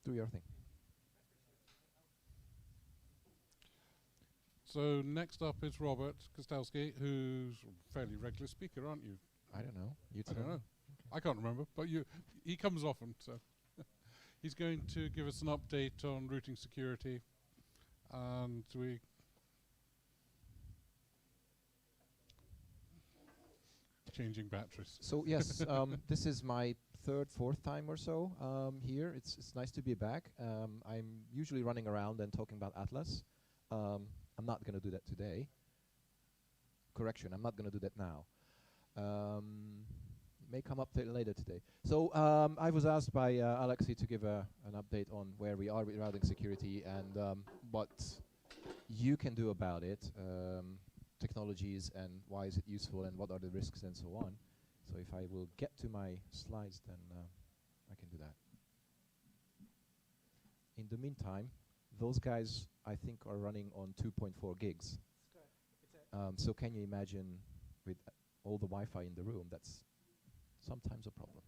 do your thing. So next up is Robert Kisteleki, who's a fairly regular speaker, aren't you? I don't know. You I don't know. Okay. I can't remember, but he comes often, so he's going to give us an update on routing security, and changing batteries. So yes, this is my third, fourth time or so here. It's nice to be back. I'm usually running around and talking about Atlas. I'm not going to do that today. Correction, I'm not going to do that now. May come up later today. So I was asked by Alexi to give an update on where we are with routing security and what you can do about it, technologies and why is it useful and what are the risks and so on. So if I will get to my slides, then I can do that. In the meantime, those guys, I think, are running on 2.4 gigs. So can you imagine with all the Wi-Fi in the room, that's sometimes a problem.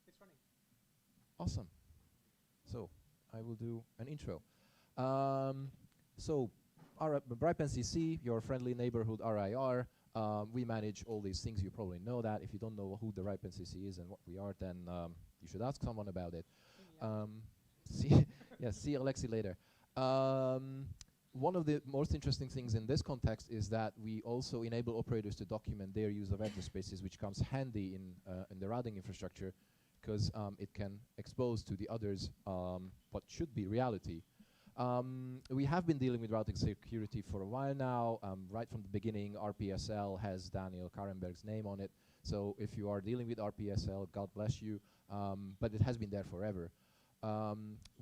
It's running. Awesome. So I will do an intro. So RIPE NCC, your friendly neighborhood RIR. We manage all these things. You probably know that. If you don't know who the RIPE NCC is and what we are, then you should ask someone about it. See Alexi later. One of the most interesting things in this context is that we also enable operators to document their use of address spaces, which comes handy in the routing infrastructure, because it can expose to the others what should be reality. We have been dealing with routing security for a while now. Right from the beginning, RPSL has Daniel Karenberg's name on it. So if you are dealing with RPSL, God bless you. But it has been there forever.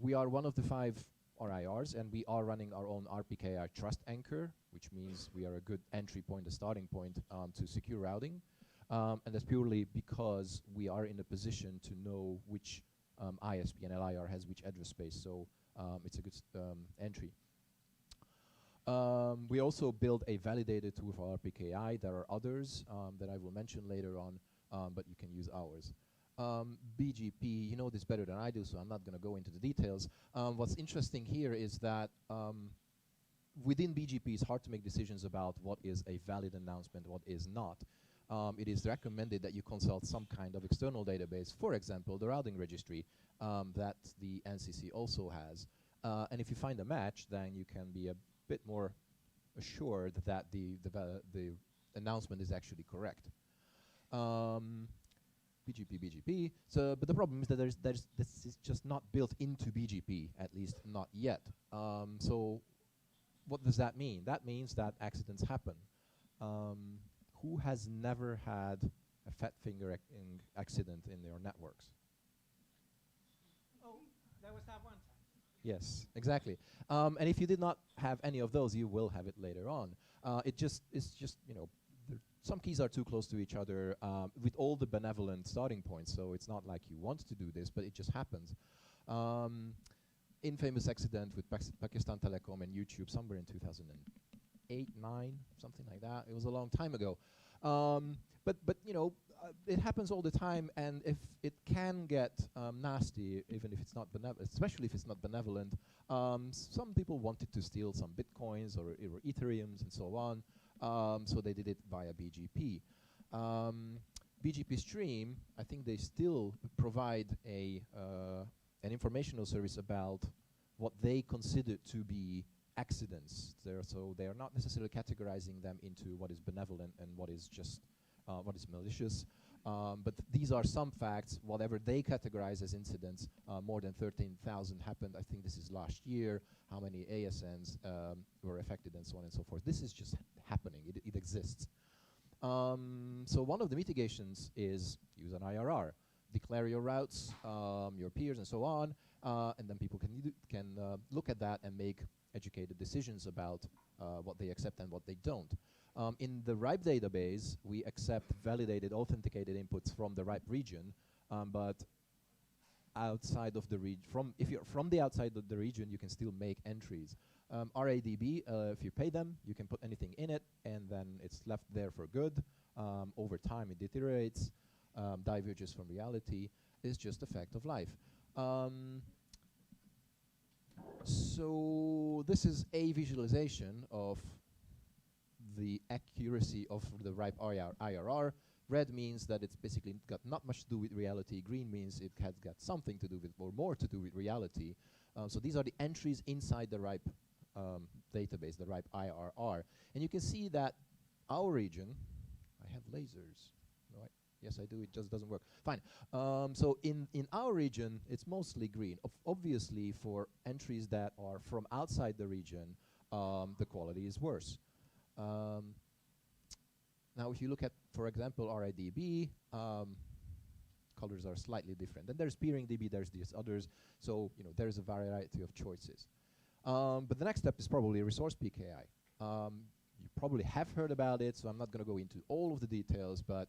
We are one of the 5 RIRs, and we are running our own RPKI trust anchor, which means we are a good entry point, a starting point to secure routing. And that's purely because we are in a position to know which ISP and LIR has which address space. So it's a good entry. We also build a validated tool for RPKI. There are others that I will mention later on, but you can use ours. BGP, you know this better than I do, so I'm not going to go into the details. What's interesting here is that within BGP, it's hard to make decisions about what is a valid announcement, what is not. It is recommended that you consult some kind of external database, for example, the routing registry that the NCC also has. And if you find a match, then you can be a bit more assured that the announcement is actually correct. BGP. So, but the problem is that this is just not built into BGP, at least not yet. So, what does that mean? That means that accidents happen. Who has never had a fat finger accident in their networks? Oh, there was that one time. Yes, exactly. And if you did not have any of those, you will have it later on. It's just you know, some keys are too close to each other with all the benevolent starting points. So it's not like you want to do this, but it just happens. Infamous accident with Pakistan Telecom and YouTube somewhere in 2008, 9, something like that. It was a long time ago. But you know, it happens all the time, and if it can get nasty, even if it's not benevolent, especially if it's not benevolent, some people wanted to steal some bitcoins or Ethereums and so on, so they did it via BGP. BGP Stream, I think they still provide an informational service about what they consider to be accidents. So they are not necessarily categorizing them into what is benevolent and what is just what is malicious. But these are some facts. Whatever they categorize as incidents, more than 13,000 happened. I think this is last year. How many ASNs were affected and so on and so forth. This is just happening. It exists. So one of the mitigations is use an IRR. Declare your routes, your peers, and so on, and then people can look at that and make educated decisions about what they accept and what they don't. In the RIPE database, we accept validated, authenticated inputs from the RIPE region, but outside of the region, if you're from the outside of the region, you can still make entries. RADB, if you pay them, you can put anything in it, and then it's left there for good. Over time, it deteriorates, diverges from reality. is just a fact of life. So this is a visualization of the accuracy of the RIPE IRR. Red means that it's basically got not much to do with reality. Green means it has got something to do with, or more to do with reality. So these are the entries inside the RIPE database, the RIPE IRR. And you can see that our region, I have lasers. No, yes, I do. It just doesn't work. Fine. So in our region, it's mostly green. Obviously, for entries that are from outside the region, the quality is worse. Now, if you look at, for example, RIDB, colors are slightly different. Then there's peering DB, there's these others. So, you know, there's a variety of choices. But the next step is probably resource PKI. You probably have heard about it, so I'm not going to go into all of the details, but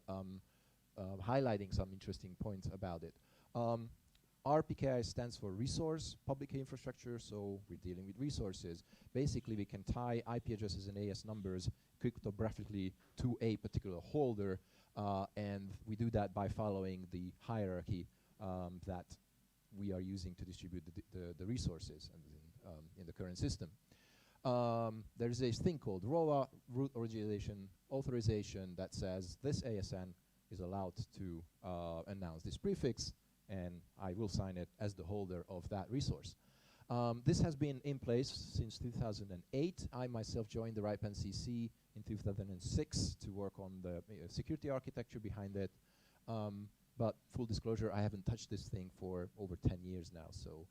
highlighting some interesting points about it. RPKI stands for resource public key infrastructure, so we're dealing with resources. Basically, we can tie IP addresses and AS numbers cryptographically to a particular holder, and we do that by following the hierarchy that we are using to distribute the resources in the current system. There is a thing called ROA, root origination authorization, that says this ASN is allowed to announce this prefix, and I will sign it as the holder of that resource. This has been in place since 2008. I myself joined the RIPE NCC in 2006 to work on the security architecture behind it. But full disclosure, I haven't touched this thing for over 10 years now, so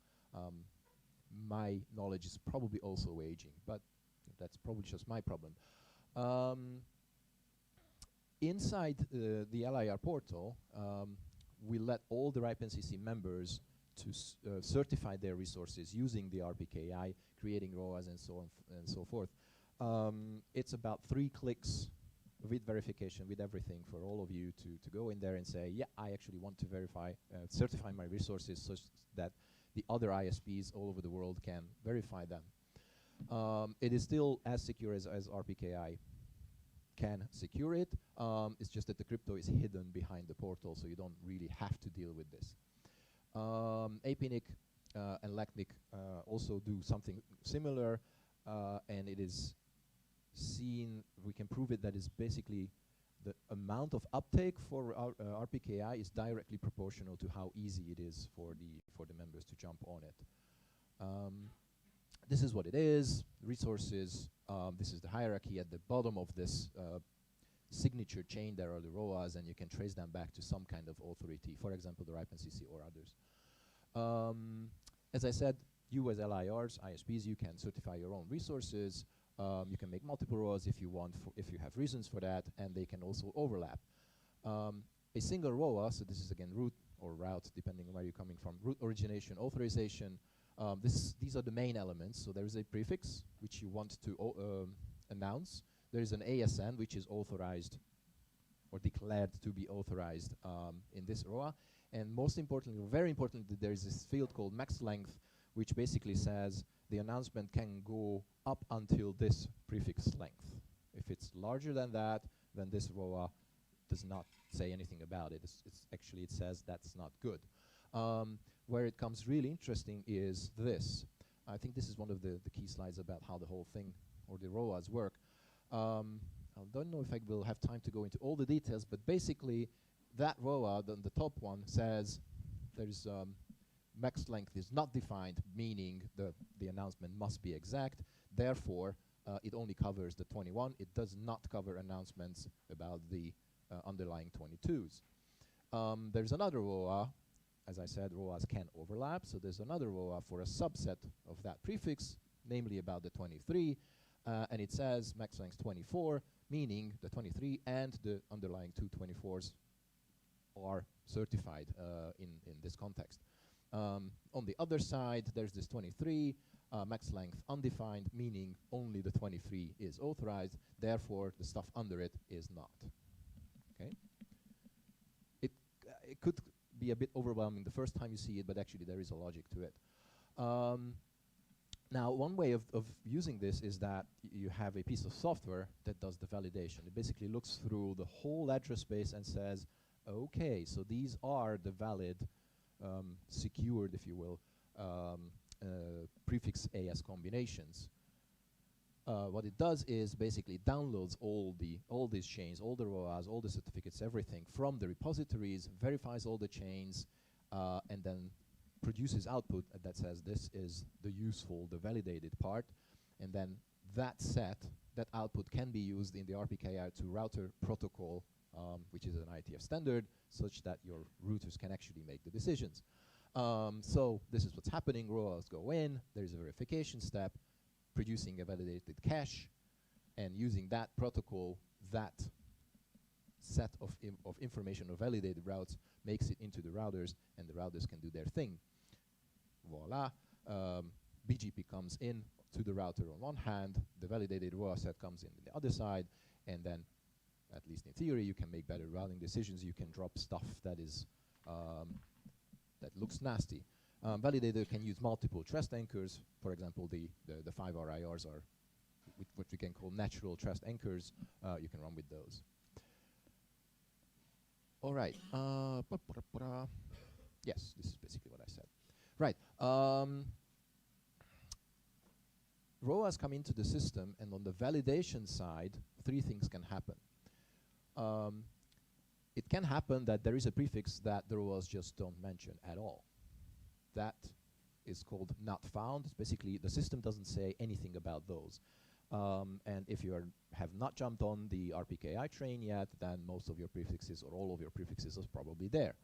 my knowledge is probably also aging, but that's probably just my problem. Inside the LIR portal, we let all the RIPE NCC members to certify their resources using the RPKI, creating ROAs and so on and so forth. It's about 3 clicks with verification, with everything, for all of you to go in there and say, yeah, I actually want to verify, certify my resources such that the other ISPs all over the world can verify them. It is still as secure as RPKI can secure it. It's just that the crypto is hidden behind the portal, so you don't really have to deal with this. APNIC and LACNIC also do something similar, and it is seen, we can prove it, that is basically the amount of uptake for RPKI is directly proportional to how easy it is for the members to jump on it. This is what it is, resources. This is the hierarchy. At the bottom of this signature chain, there are the ROAs, and you can trace them back to some kind of authority, for example, the RIPE NCC or others. As I said, you as LIRs, ISPs, you can certify your own resources. You can make multiple ROAs if you want, if you have reasons for that, and they can also overlap. A single ROA, so this is again root or route, depending on where you're coming from, root origination, authorization. These are the main elements. So there is a prefix, which you want to announce. There is an ASN, which is authorized or declared to be authorized in this ROA. And most importantly, or very importantly, there is this field called max length, which basically says the announcement can go up until this prefix length. If it's larger than that, then this ROA does not say anything about it. It's actually, it says that's not good. Where it comes really interesting is this. I think this is one of the key slides about how the whole thing, or the ROAs, work. I don't know if I will have time to go into all the details, but basically that ROA, the top one, says there's max length is not defined, meaning the announcement must be exact. Therefore, it only covers the 21. It does not cover announcements about the underlying 22s. There's another ROA. As I said, ROAs can overlap, so there's another ROA for a subset of that prefix, namely about the 23, and it says max length 24, meaning the 23 and the underlying 2 24s are certified in this context. On the other side, there's this 23, max length undefined, meaning only the 23 is authorized, therefore the stuff under it is not. Okay? It could be a bit overwhelming the first time you see it, but actually there is a logic to it. Now, one way of using this is that you have a piece of software that does the validation. It basically looks through the whole address space and says, okay, so these are the valid secured, if you will, prefix AS combinations. What it does is basically downloads all these chains, all the ROAs, all the certificates, everything from the repositories, verifies all the chains, and then produces output that says this is the useful, the validated part, and then that output can be used in the RPKI to router protocol, which is an IETF standard, such that your routers can actually make the decisions. So this is what's happening. ROAs go in, there's a verification step, producing a validated cache, and using that protocol, that set of information or validated routes makes it into the routers, and the routers can do their thing. Voila. BGP comes in to the router on one hand, the validated ROA set comes in the other side, and then, at least in theory, you can make better routing decisions. You can drop stuff that is that looks nasty. Validator can use multiple trust anchors. For example, the 5 RIRs are what we can call natural trust anchors. You can run with those. All right. Yes, this is basically what I said. Right. ROAs come into the system, and on the validation side, 3 things can happen. It can happen that there is a prefix that the ROAs just don't mention at all. That is called not found. It's basically, the system doesn't say anything about those. And if you have not jumped on the RPKI train yet, then most of your prefixes or all of your prefixes is probably there.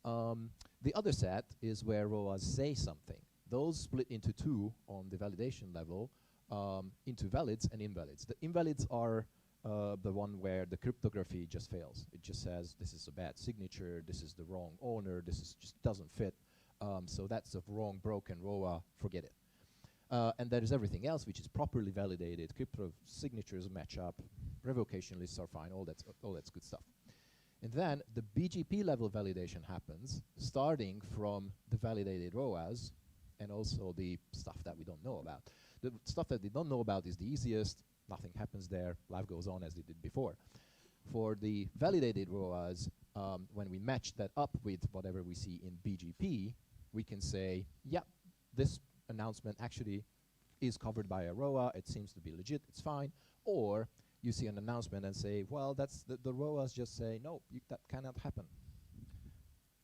The other set is where ROAs say something. Those split into 2 on the validation level, into valids and invalids. The invalids are the one where the cryptography just fails. It just says, this is a bad signature, this is the wrong owner, this is just doesn't fit. So that's a wrong, broken ROA, forget it. And there is everything else which is properly validated. Crypto signatures match up, revocation lists are fine, all that's good stuff. And then the BGP level validation happens, starting from the validated ROAs and also the stuff that we don't know about. The stuff that we don't know about is the easiest. Nothing happens there. Life goes on as it did before. For the validated ROAs, when we match that up with whatever we see in BGP, we can say, yeah, this announcement actually is covered by a ROA. It seems to be legit. It's fine. Or you see an announcement and say, well, that's the ROAs just say, no, that cannot happen.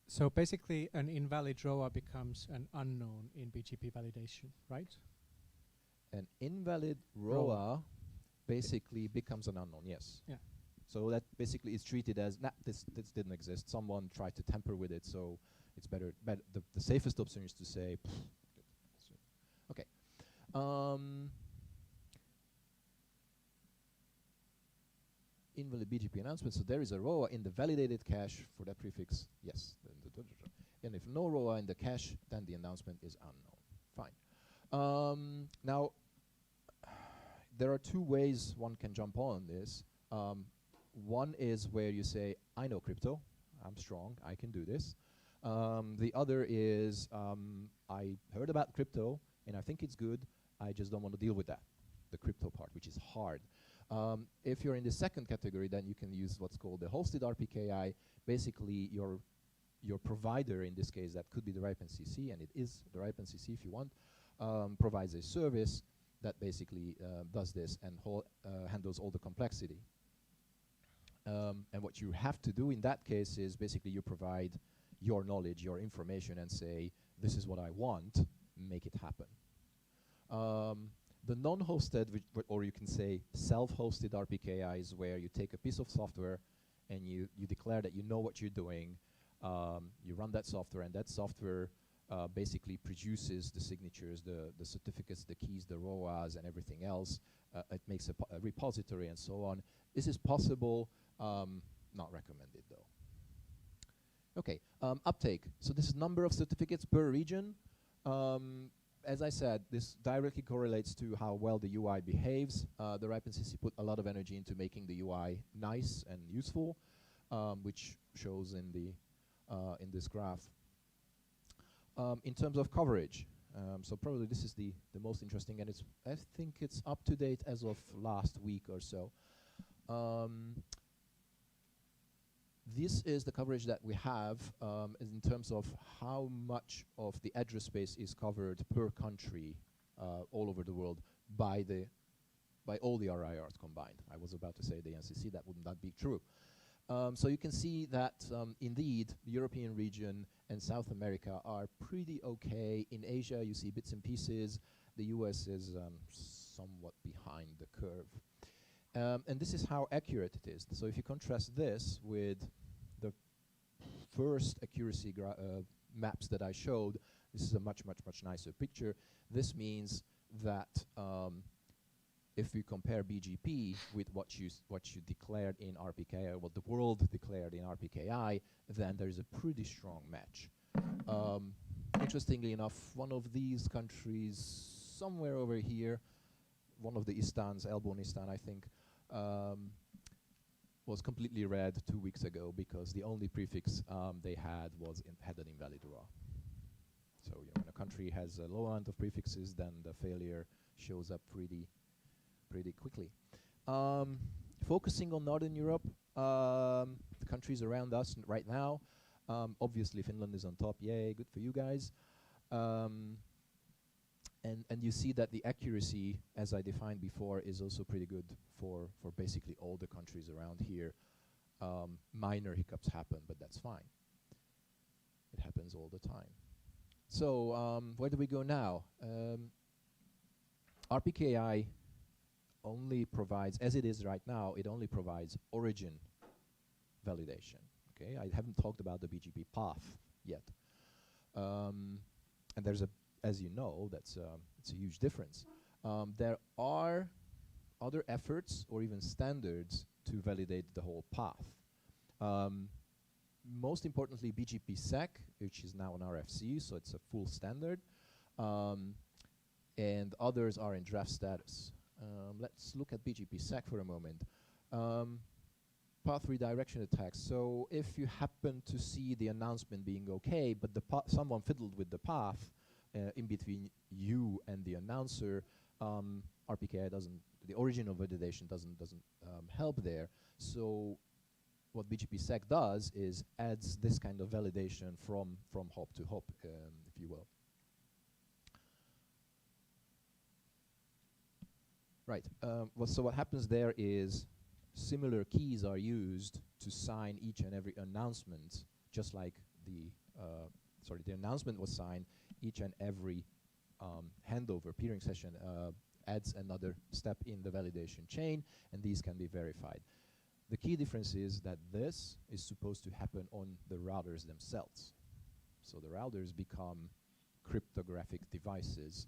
So basically, an invalid ROA becomes an unknown in BGP validation, right? An invalid ROA basically becomes an unknown, yes. Yeah. So that basically is treated as, nah, this didn't exist. Someone tried to tamper with it, so it's better. The safest option is to say, okay. Invalid BGP announcement. So there is a ROA in the validated cache for that prefix, yes. And if no ROA in the cache, then the announcement is unknown. Fine. Now, there are 2 ways one can jump on this. One is where you say, I know crypto, I'm strong, I can do this. The other is, I heard about crypto, and I think it's good, I just don't want to deal with that, the crypto part, which is hard. If you're in the second category, then you can use what's called the hosted RPKI. Basically, your provider, in this case, that could be the RIPE NCC, and it is the RIPE NCC if you want, provides a service that basically does this and handles all the complexity. And what you have to do in that case is basically you provide your knowledge, your information, and say, this is what I want, make it happen. The non-hosted, or you can say self-hosted RPKI, is where you take a piece of software and you declare that you know what you're doing. You run that software, and that software basically produces the signatures, the certificates, the keys, the ROAs, and everything else. It makes a repository and so on. This is possible, not recommended though. Okay, uptake. So this is number of certificates per region. As I said, this directly correlates to how well the UI behaves. The RIPE NCC put a lot of energy into making the UI nice and useful, which shows in this graph. In terms of coverage, so probably this is the most interesting, and I think it's up to date as of last week or so. This is the coverage that we have in terms of how much of the address space is covered per country all over the world by all the RIRs combined. I was about to say the NCC, that would not be true. So you can see that indeed the European region and South America are pretty okay. In Asia you see bits and pieces. The US is somewhat behind the curve. And this is how accurate it is. So if you contrast this with the first accuracy maps that I showed, this is a much nicer picture. This means that if we compare BGP with what you declared in RPKI, or what the world declared in RPKI, then there is a pretty strong match. Interestingly enough, one of these countries, somewhere over here, one of the Istans, Elbonistan, I think, was completely red 2 weeks ago because the only prefix they had had an invalid raw. So when a country has a low amount of prefixes, then the failure shows up pretty quickly. Focusing on Northern Europe, the countries around us right now, obviously Finland is on top, yay, good for you guys. And you see that the accuracy, as I defined before, is also pretty good for basically all the countries around here. Minor hiccups happen, but that's fine. It happens all the time. So where do we go now? RPKI only provides, as it is right now, it only provides origin validation. Okay, I haven't talked about the BGP path yet. And there's as you know, it's a huge difference. There are other efforts or even standards to validate the whole path. Most importantly, BGP-SEC, which is now an RFC, so it's a full standard, and others are in draft status. Let's look at BGP-SEC for a moment. Path redirection attacks. So if you happen to see the announcement being okay, but someone fiddled with the path in between you and the announcer, RPKI the original validation doesn't help there. So what BGP-SEC does is adds this kind of validation from hop to hop, if you will. Right. So what happens there is similar keys are used to sign each and every announcement, just like the announcement was signed. Each and every handover peering session adds another step in the validation chain, and these can be verified. The key difference is that this is supposed to happen on the routers themselves. So the routers become cryptographic devices,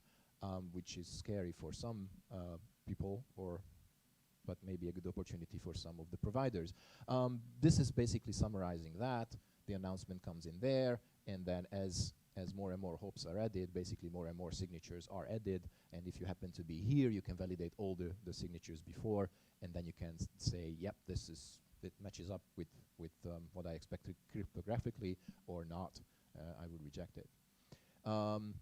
which is scary for some people, but maybe a good opportunity for some of the providers. This is basically summarizing that. The announcement comes in there, and then as more and more hops are added, basically more and more signatures are added, and if you happen to be here, you can validate all the signatures before, and then you can say, yep, it matches up with what I expected cryptographically, or not. I would reject it.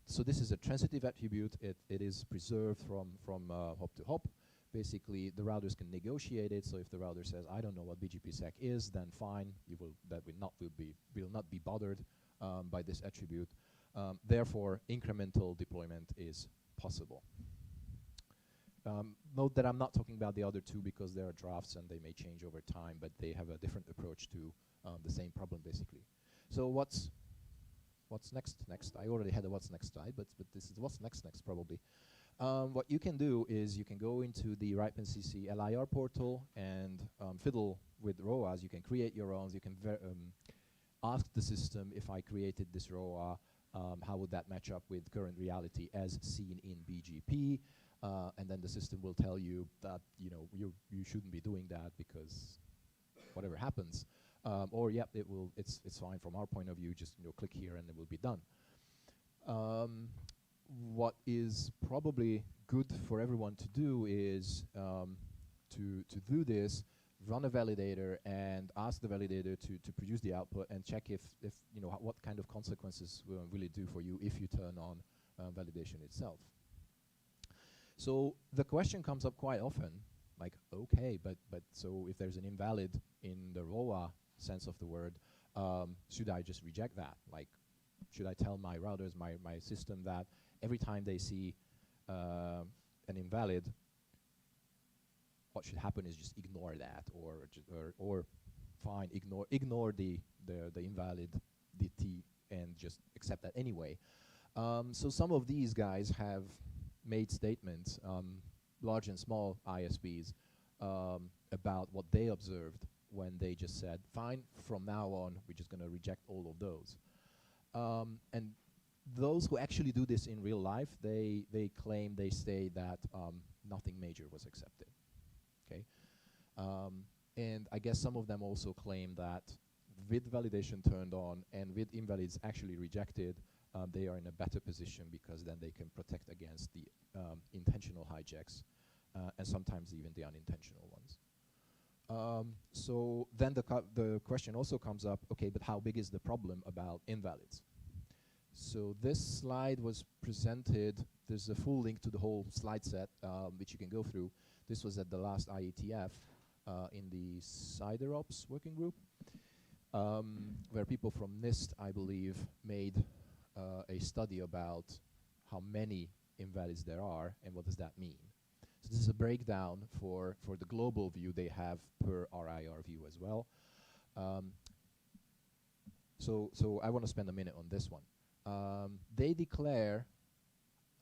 So this is a transitive attribute. It is preserved from hop to hop. Basically, the routers can negotiate it. So if the router says, I don't know what BGP-SEC is, then fine. That will not be bothered by this attribute. Therefore, incremental deployment is possible. Note that I'm not talking about the other two because they are drafts and they may change over time, but they have a different approach to the same problem, basically. So what's next? I already had a what's next slide, but this is what's next probably. What you can do is you can go into the RIPE NCC LIR portal and fiddle with ROAs. You can create your own. You can ask the system, if I created this ROA, how would that match up with current reality as seen in BGP? And then the system will tell you that you shouldn't be doing that because whatever happens. Or yep, it's fine from our point of view. Just click here and it will be done. What is probably good for everyone to do is to do this, run a validator and ask the validator to produce the output and check if what kind of consequences will it do for you if you turn on validation itself. So the question comes up quite often, like, okay, but so if there's an invalid in the ROA sense of the word, should I just reject that? Like, should I tell my routers, my system that every time they see an invalid, what should happen is just ignore that, or fine, ignore the invalidity and just accept that anyway. So some of these guys have made statements, large and small ISPs, about what they observed when they just said, fine, from now on, we're just going to reject all of those. And those who actually do this in real life, they say that nothing major was accepted. Okay, and I guess some of them also claim that with validation turned on and with invalids actually rejected, they are in a better position because then they can protect against the intentional hijacks and sometimes even the unintentional ones. So then the question also comes up, okay, but how big is the problem about invalids? So this slide was presented, there's a full link to the whole slide set, which you can go through. This was at the last IETF in the CyberOps working group, where people from NIST, I believe, made a study about how many invalids there are and what does that mean. So this is a breakdown for the global view they have per RIR view as well. So I want to spend a minute on this one. They declare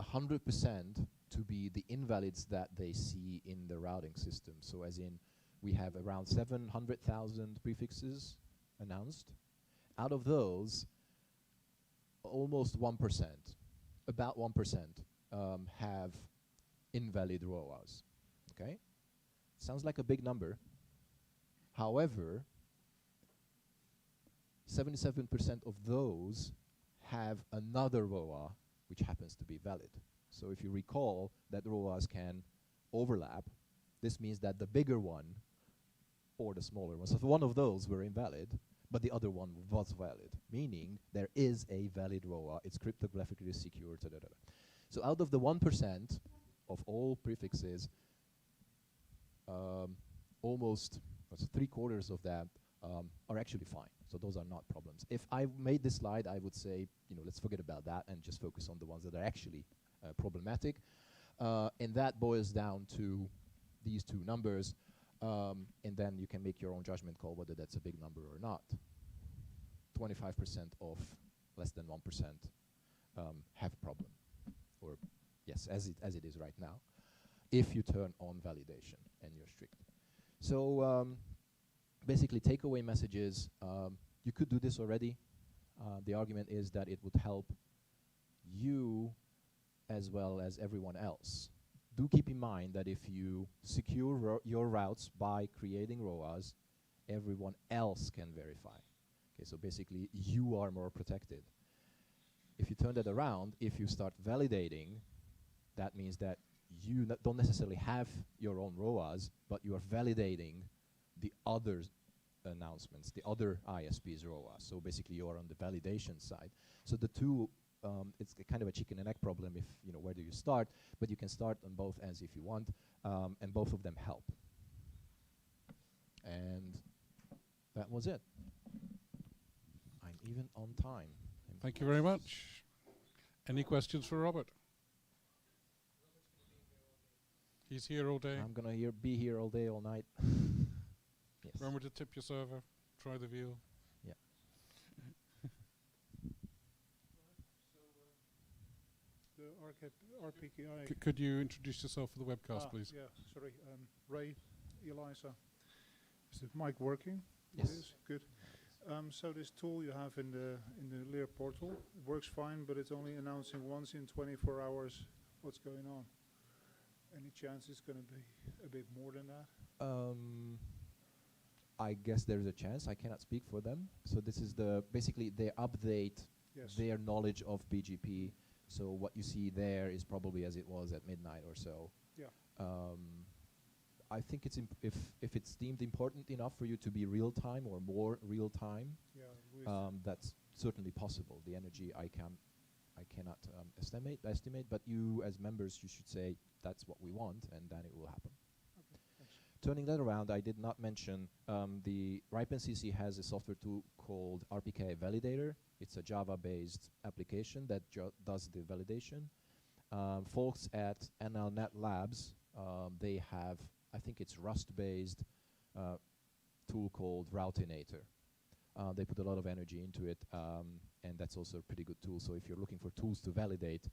100% to be the invalids that they see in the routing system. So as in, we have around 700,000 prefixes announced. Out of those, almost 1%, about 1%, have invalid ROAs. Okay? Sounds like a big number. However, 77% of those have another ROA which happens to be valid. So if you recall that ROAs can overlap, this means that the bigger one or the smaller one, so if one of those were invalid, but the other one was valid, meaning there is a valid ROA, it's cryptographically secure, So out of the 1% of all prefixes, almost 3/4 of that are actually fine. So those are not problems. If I made this slide, I would say, let's forget about that and just focus on the ones that are actually problematic. And that boils down to these two numbers. And then you can make your own judgment call whether that's a big number or not. 25% of less than 1% have a problem. Or yes, as it is right now, if you turn on validation and you're strict. So basically, takeaway messages, you could do this already. The argument is that it would help you as well as everyone else. Do keep in mind that if you secure your routes by creating ROAs, everyone else can verify. Okay, so basically, you are more protected. If you turn that around, if you start validating, that means that you don't necessarily have your own ROAs, but you are validating the other announcements, the other ISP's ROAs. So basically, you are on the validation side. So the two, it's kind of a chicken and egg problem if, where do you start? But you can start on both ends if you want, and both of them help. And that was it. I'm even on time. Thank you very much. Any questions for Robert? He's here all day. I'm going to be here all day, all night. Yes. Remember to tip your server. Try the veal. Yeah. The RPKI. Could you introduce yourself for the webcast, please? Yeah, sorry. Ray, Eliza. Is the mic working? Yes. It is? Good. So this tool you have in the Lear portal, it works fine, but it's only announcing once in 24 hours what's going on. Any chance it's going to be a bit more than that? I guess there's a chance. I cannot speak for them. So this is basically they update their knowledge of BGP. So what you see there is probably as it was at midnight or so. Yeah. I think it's if it's deemed important enough for you to be real time or more real time, that's certainly possible. The energy I cannot estimate, but you as members, you should say that's what we want, and then it will happen. Okay, thanks. Turning that around, I did not mention the RIPE NCC has a software tool called RPK Validator. It's a Java-based application that does the validation. Folks at NLNet Labs, they have, I think it's Rust-based tool called Routinator. They put a lot of energy into it, and that's also a pretty good tool. So if you're looking for tools to validate,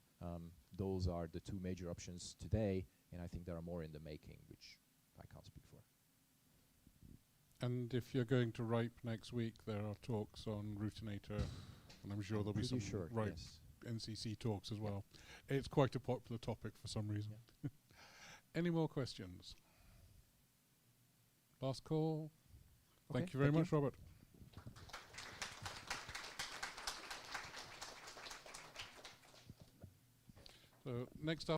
those are the two major options today, and I think there are more in the making, which I can't speak for. And if you're going to RIPE next week, there are talks on Routinator, and I'm sure there'll be some RIPE NCC talks as well. It's quite a popular topic for some reason. Yeah. Any more questions? Last call. Okay, Thank you very much, Robert. So next up.